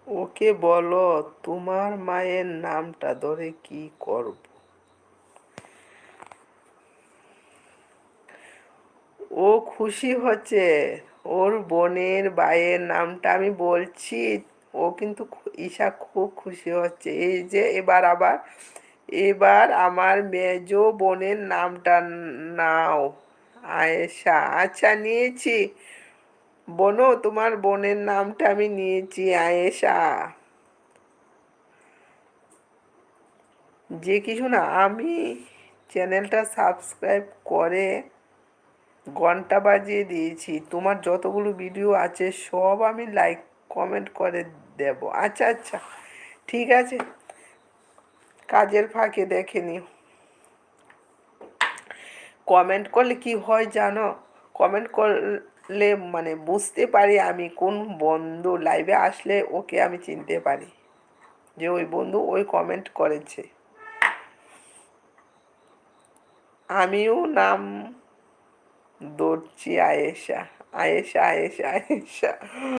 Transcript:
ওকে বলো তোমার মায়ের নামটা ধরে কি করব। ও খুশি হচ্ছে, ওর বোনের ভাইয়ের নামটা আমি বলছি। ও কিন্তু ঈশা খুব খুশি হচ্ছে। এই যে এবার আমার মেজো বোনের নামটা নাও। আয়েশা, আচ্ছা নিয়েছি। বোনো, তোমার বোনের নামটা আমি নিয়েছি, আয়েশা। যে কিছু না, আমি চ্যানেলটা সাবস্ক্রাইব করে ঘন্টা বাজিয়ে দিয়েছি। তোমার যতগুলো ভিডিও আছে সব আমি লাইক কমেন্ট করে দেব। আচ্ছা আচ্ছা, ঠিক আছে, কাজের ফাঁকে দেখে নিও। কমেন্ট করলে কি হয় জানো? কমেন্ট করলে মানে বুঝতে পারি আমি কোন বন্ধু লাইভে আসলে ওকে আমি চিনতে পারি যে ওই বন্ধু ওই কমেন্ট করেছে। আমিও নাম ধরছি আয়েশা। আয়েশা আয়েশা আয়েশা।